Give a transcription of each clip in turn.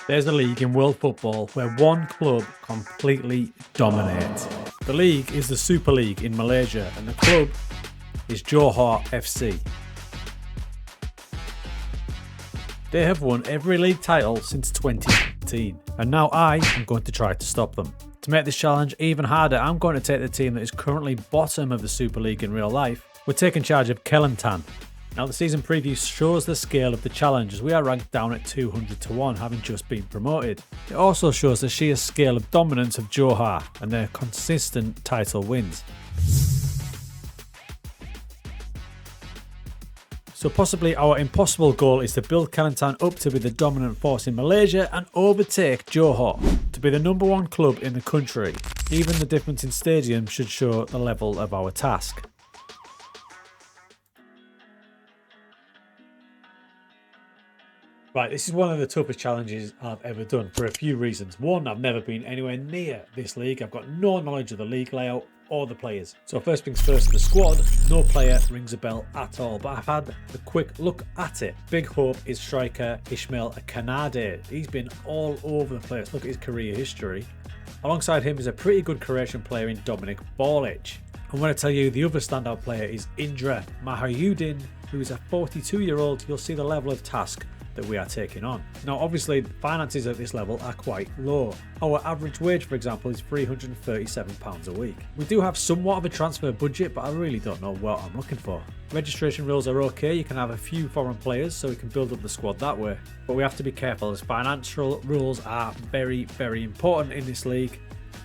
There's a league in world football where one club completely dominates. The league is the Super League in Malaysia and the club is Johor FC. They have won every league title since 2018 and now I am going to try to stop them. To make this challenge even harder, I'm going to take the team that is currently bottom of the Super League in real life. We're taking charge of Kelantan. Now the season preview shows the scale of the challenge as we are ranked down at 200 to 1 having just been promoted. It also shows the sheer scale of dominance of Johor and their consistent title wins. So possibly our impossible goal is to build Kelantan up to be the dominant force in Malaysia and overtake Johor to be the number one club in the country. Even the difference in stadium should show the level of our task. Right, this is one of the toughest challenges I've ever done for a few reasons. One, I've never been anywhere near this league. I've got no knowledge of the league layout or the players. So first things first, the squad, no player rings a bell at all, but I've had a quick look at it. Big hope is striker Ismail Kanade. He's been all over the place. Look at his career history. Alongside him is a pretty good Croatian player in Dominic Bolic. I'm going to tell you the other standout player is Indra Mahyudin, who is a 42-year-old. You'll see the level of task that we are taking on. Now obviously finances at this level are quite low. Our average wage, for example, is £337 a week. We do have somewhat of a transfer budget, but I really don't know what I'm looking for. Registration rules are okay, you can have a few foreign players so we can build up the squad that way, but we have to be careful as financial rules are very important in this league.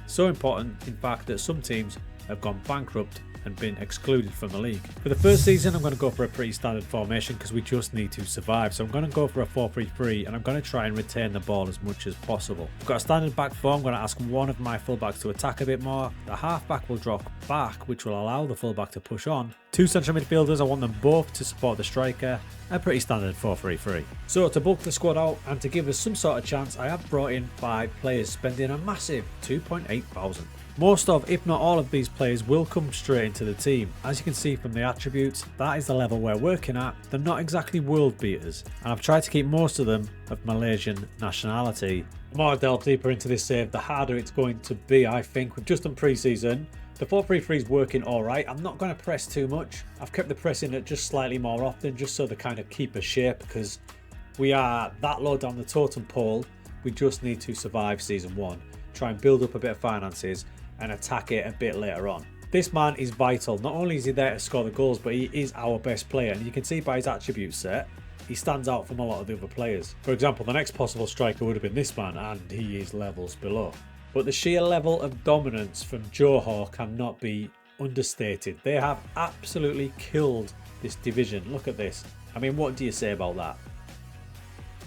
So important in fact that some teams have gone bankrupt and been excluded from the league. For the first season I'm going to go for a pretty standard formation because we just need to survive, so I'm going to go for a 4-3-3 and I'm going to try and retain the ball as much as possible. I've got a standard back four. I'm going to ask one of my fullbacks to attack a bit more. The halfback will drop back, which will allow the fullback to push on. Two central midfielders, I want them both to support the striker. A pretty standard 4-3-3. So to bulk the squad out and to give us some sort of chance, I have brought in 5 players, spending a massive 2.8 thousand. Most of, if not all of these players will come straight into the team. As you can see from the attributes, that is the level we're working at. They're not exactly world beaters, and I've tried to keep most of them of Malaysian nationality. The more I delve deeper into this save, the harder it's going to be, I think. We've just done pre-season. The 4-3-3 is working alright. I'm not going to press too much. I've kept the pressing at just slightly more often, just so they kind of keep a shape, because we are that low down the totem pole. We just need to survive season 1, try and build up a bit of finances, and attack it a bit later on. This man is vital. Not only is he there to score the goals, but he is our best player, and you can see by his attribute set, he stands out from a lot of the other players. For example, the next possible striker would have been this man, and he is levels below. But the sheer level of dominance from Johor cannot be understated. They have absolutely killed this division. Look at this. I mean, what do you say about that?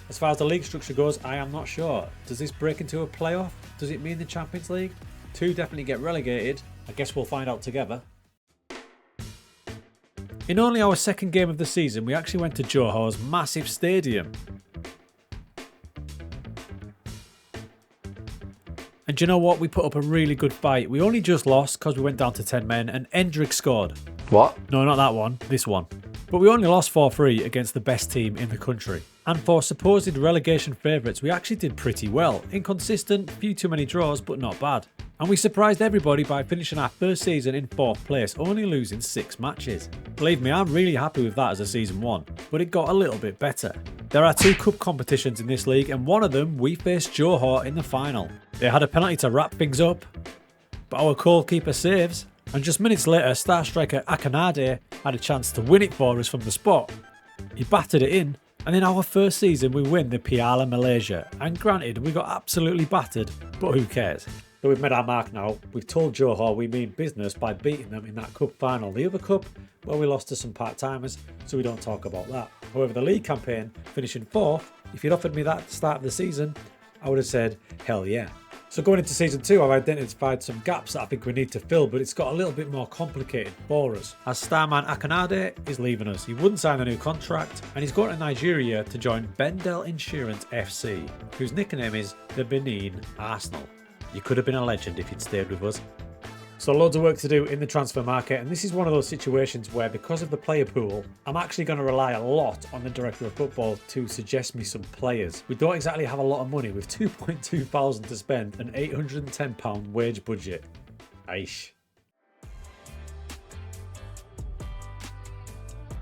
As far as the league structure goes, I am not sure. Does this break into a playoff? Does it mean the Champions League? 2 definitely get relegated. I guess we'll find out together. In only our second game of the season, we actually went to Johor's massive stadium. And do you know what? We put up a really good fight. We only just lost because we went down to 10 men and Endrick scored. What? No, not that one. This one. But we only lost 4-3 against the best team in the country. And for supposed relegation favourites, we actually did pretty well. Inconsistent, few too many draws, but not bad. And we surprised everybody by finishing our first season in 4th place, only losing 6 matches. Believe me, I'm really happy with that as a season 1, but it got a little bit better. There are 2 cup competitions in this league, and one of them we faced Johor in the final. They had a penalty to wrap things up, but our goalkeeper saves. And just minutes later, star striker Akanade had a chance to win it for us from the spot. He battered it in, and in our first season we win the Piala Malaysia. And granted, we got absolutely battered, but who cares? So we've made our mark now. We've told Johor we mean business by beating them in that cup final. The other cup, well, we lost to some part-timers, so we don't talk about that. However, the league campaign, finishing 4th, if you'd offered me that at the start of the season, I would have said, hell yeah. So going into season 2, I've identified some gaps that I think we need to fill, but it's got a little bit more complicated for us. As starman Akanade is leaving us. He wouldn't sign a new contract, and he's going to Nigeria to join Bendel Insurance FC, whose nickname is the Benin Arsenal. You could have been a legend if you'd stayed with us. So loads of work to do in the transfer market, and this is one of those situations where, because of the player pool, I'm actually going to rely a lot on the director of football to suggest me some players. We don't exactly have a lot of money with 2.2 thousand to spend, an £810 wage budget. Aish.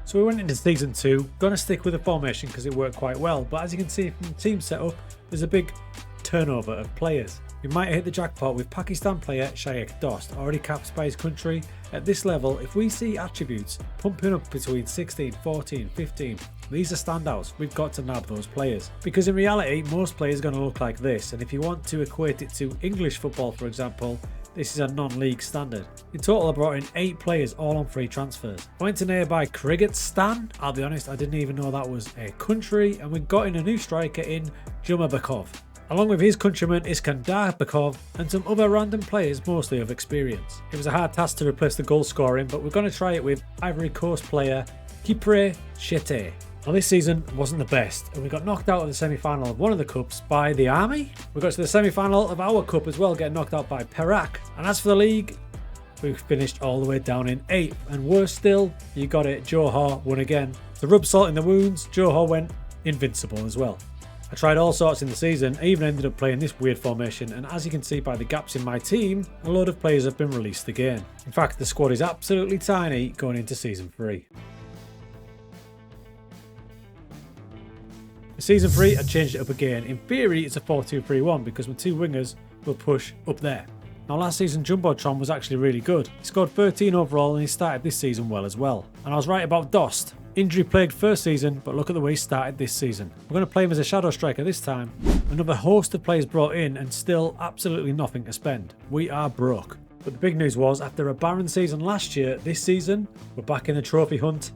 So we went into season 2, gonna stick with the formation because it worked quite well, but as you can see from the team setup, there's a big turnover of players. We might hit the jackpot with Pakistan player Shaikh Dost, already capped by his country. At this level, if we see attributes pumping up between 16, 14, 15, these are standouts. We've got to nab those players. Because in reality, most players are going to look like this, and if you want to equate it to English football, for example, this is a non-league standard. In total, I brought in 8 players, all on free transfers. I went to nearby Kyrgyzstan. I'll be honest, I didn't even know that was a country, and we got in a new striker in Jumabekov, along with his countryman Iskandar Bekov and some other random players, mostly of experience. It was a hard task to replace the goal scoring, but we're going to try it with Ivory Coast player Kipre Chete. Now this season wasn't the best, and we got knocked out of the semi-final of one of the cups by the Army. We got to the semi-final of our cup as well, getting knocked out by Perak. And as for the league, we finished all the way down in 8th, and worse still, you got it, Johor won again. To rub salt in the wounds, Johor went invincible as well. I tried all sorts in the season, I even ended up playing this weird formation, and as you can see by the gaps in my team, a load of players have been released again. In fact, the squad is absolutely tiny going into season 3. For season 3, I changed it up again. In theory, it's a 4-2-3-1 because my 2 wingers will push up there. Now last season, Jumbotron was actually really good. He scored 13 overall and he started this season well as well. And I was right about Dost. Injury plagued first season, but look at the way he started this season. We're going to play him as a shadow striker this time. Another host of players brought in and still absolutely nothing to spend. We are broke. But the big news was, after a barren season last year, this season, we're back in the trophy hunt.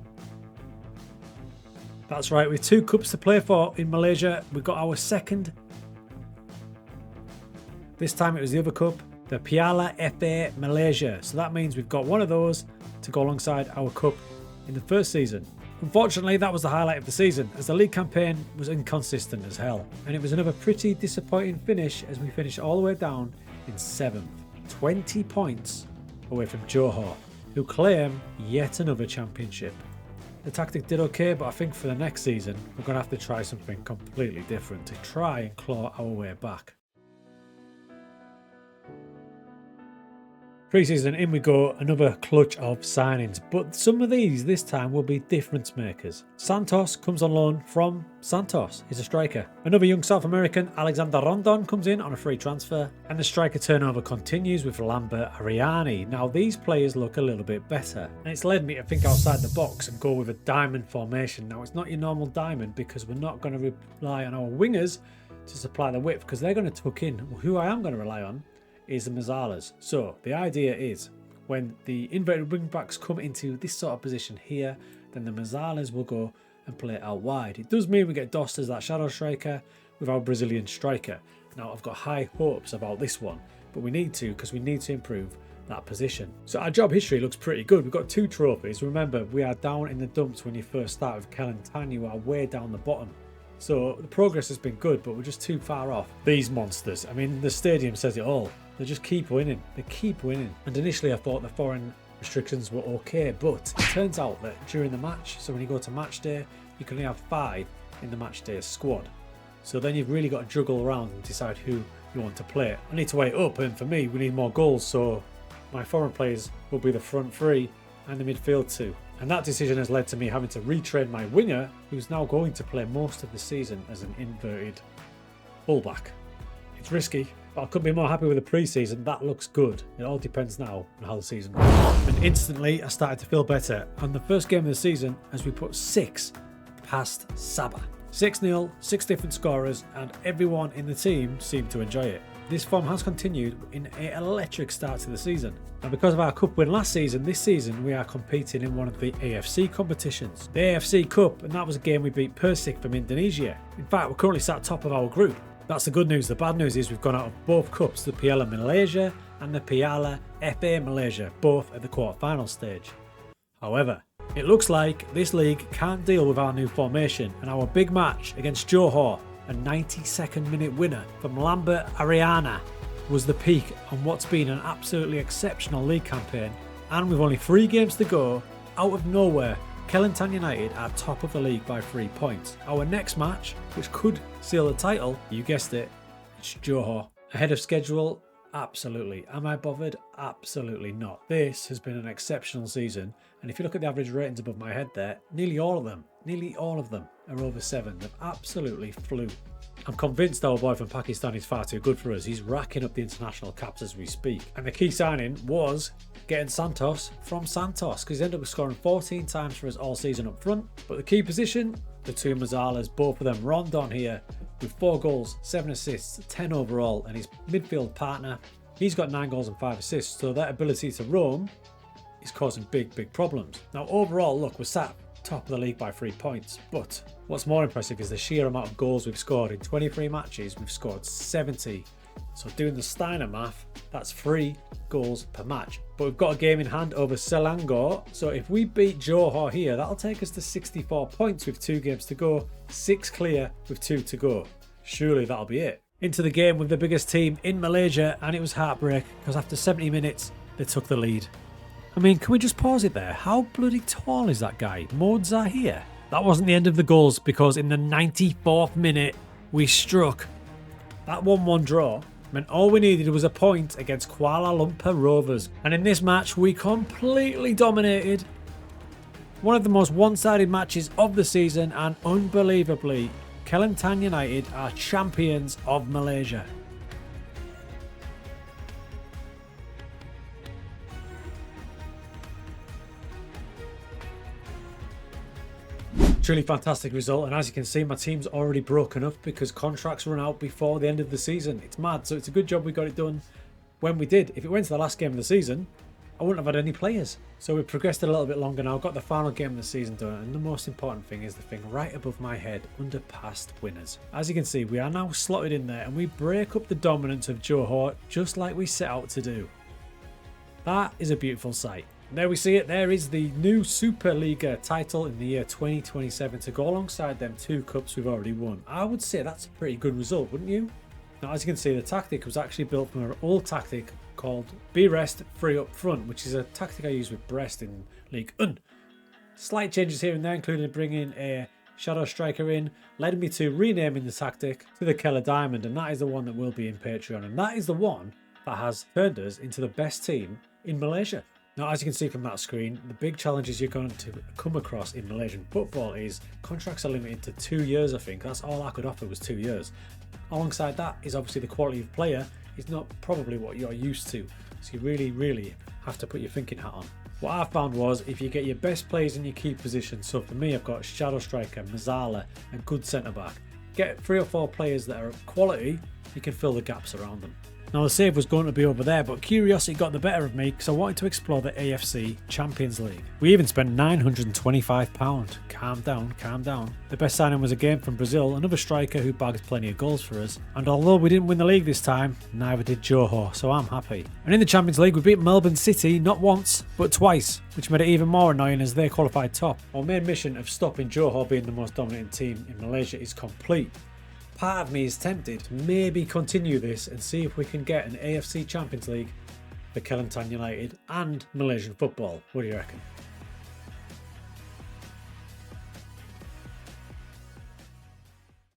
That's right, with 2 cups to play for in Malaysia, we got our second. This time it was the other cup, the Piala FA Malaysia. So that means we've got one of those to go alongside our cup in the first season. Unfortunately, that was the highlight of the season, as the league campaign was inconsistent as hell. And it was another pretty disappointing finish as we finished all the way down in 7th. 20 points away from Johor, who claim yet another championship. The tactic did okay, but I think for the next season, we're going to have to try something completely different to try and claw our way back. Pre-season, in we go, another clutch of signings, but some of these this time will be difference makers. Santos comes on loan from Santos, he's a striker. Another young South American, Alexander Rondon, comes in on a free transfer, and the striker turnover continues with Lambert Ariani. Now these players look a little bit better, and it's led me to think outside the box and go with a diamond formation. Now it's not your normal diamond because we're not going to rely on our wingers to supply the width because they're going to tuck in. Who I am going to rely on is the Mazzalas. So the idea is, when the inverted wing backs come into this sort of position here, then the Mazzalas will go and play it out wide. It does mean we get Dost as that shadow striker with our Brazilian striker. Now I've got high hopes about this one, but we need to, because we need to improve that position. So our job history looks pretty good. We've got 2 trophies. Remember, we are down in the dumps when you first start with Kelantan. You are way down the bottom. So the progress has been good, but we're just too far off these monsters. I mean, the stadium says it all. They just keep winning. They keep winning. And initially I thought the foreign restrictions were okay, but it turns out that during the match, so when you go to match day, you can only have 5 in the match day squad. So then you've really got to juggle around and decide who you want to play. I need to weigh it up, and for me, we need more goals, so my foreign players will be the front 3 and the midfield 2. And that decision has led to me having to retrain my winger, who's now going to play most of the season as an inverted fullback. It's risky, but I couldn't be more happy with the pre-season. That looks good. It all depends now on how the season goes. And instantly I started to feel better on the first game of the season as we put 6 past Sabah. 6-0, 6 different scorers, and everyone in the team seemed to enjoy it. This form has continued in an electric start to the season. And because of our cup win last season, this season we are competing in one of the AFC competitions. The AFC Cup, and that was a game we beat Persik from Indonesia. In fact, we're currently sat top of our group. That's the good news. The bad news is we've gone out of both cups, the Piala Malaysia and the Piala FA Malaysia, both at the quarter-final stage. However, it looks like this league can't deal with our new formation, and our big match against Johor, a 92nd minute winner from Lambert Ariana, was the peak on what's been an absolutely exceptional league campaign, and with only 3 games to go, out of nowhere, Kelantan United are top of the league by 3 points. Our next match, which could seal the title, you guessed it, it's Johor. Ahead of schedule? Absolutely. Am I bothered? Absolutely not. This has been an exceptional season, and if you look at the average ratings above my head there, nearly all of them are over 7. They've absolutely flew. I'm convinced our boy from Pakistan is far too good for us. He's racking up the international caps as we speak. And the key signing was getting Santos from Santos, because he ended up scoring 14 times for us all season up front. But the key position, the 2 Mazzalas, both of them Rondon here with 4 goals, 7 assists, 10 overall, and his midfield partner, he's got 9 goals and 5 assists. So that ability to roam is causing big problems. Now overall, look, we're sat top of the league by 3 points, but what's more impressive is the sheer amount of goals we've scored. In 23 matches, we've scored 70. So doing the Steiner math, that's 3 goals per match. But we've got a game in hand over Selangor, so if we beat Johor here, that'll take us to 64 points with 2 games to go, 6 clear with 2 to go. Surely that'll be it. Into the game with the biggest team in Malaysia, and it was heartbreak, because after 70 minutes, they took the lead. I mean, can we just pause it there? How bloody tall is that guy? Mo Zahir? That wasn't the end of the goals, because in the 94th minute, we struck. That 1-1 draw meant all we needed was a point against Kuala Lumpur Rovers. And in this match, we completely dominated. One of the most one-sided matches of the season, and unbelievably, Kelantan United are champions of Malaysia. Truly fantastic result, and as you can see, my team's already broken up because contracts run out before the end of the season. It's mad, so it's a good job we got it done when we did. If it went to the last game of the season, I wouldn't have had any players. So we've progressed a little bit longer now, got the final game of the season done, and the most important thing is the thing right above my head under past winners. As you can see, we are now slotted in there, and we break up the dominance of Johor just like we set out to do. That is a beautiful sight. There we see it. There is the new Superliga title in the year 2027 to go alongside them 2 cups we've already won. I would say that's a pretty good result, wouldn't you? Now, as you can see, the tactic was actually built from an old tactic called Be Rest, Free Up Front, which is a tactic I use with Brest in League 1. Slight changes here and there, including bringing a shadow striker in, led me to renaming the tactic to the Keller Diamond, and that is the one that will be in Patreon, and that is the one that has turned us into the best team in Malaysia. Now, as you can see from that screen, the big challenges you're going to come across in Malaysian football is contracts are limited to 2 years, I think. That's all I could offer was 2 years. Alongside that is obviously the quality of player is not probably what you're used to. So you really have to put your thinking hat on. What I found was if you get your best players in your key position, so for me I've got shadow striker, Mazzala, a good centre back. Get 3 or 4 players that are of quality, you can fill the gaps around them. Now the save was going to be over there, but curiosity got the better of me because I wanted to explore the AFC Champions League. We even spent £925. Calm down. The best signing was a game from Brazil, another striker who bagged plenty of goals for us. And although we didn't win the league this time, neither did Johor, so I'm happy. And in the Champions League we beat Melbourne City not once, but twice, which made it even more annoying as they qualified top. Our main mission of stopping Johor being the most dominant team in Malaysia is complete. Part of me is tempted to maybe continue this and see if we can get an AFC Champions League for Kelantan United and Malaysian football. What do you reckon?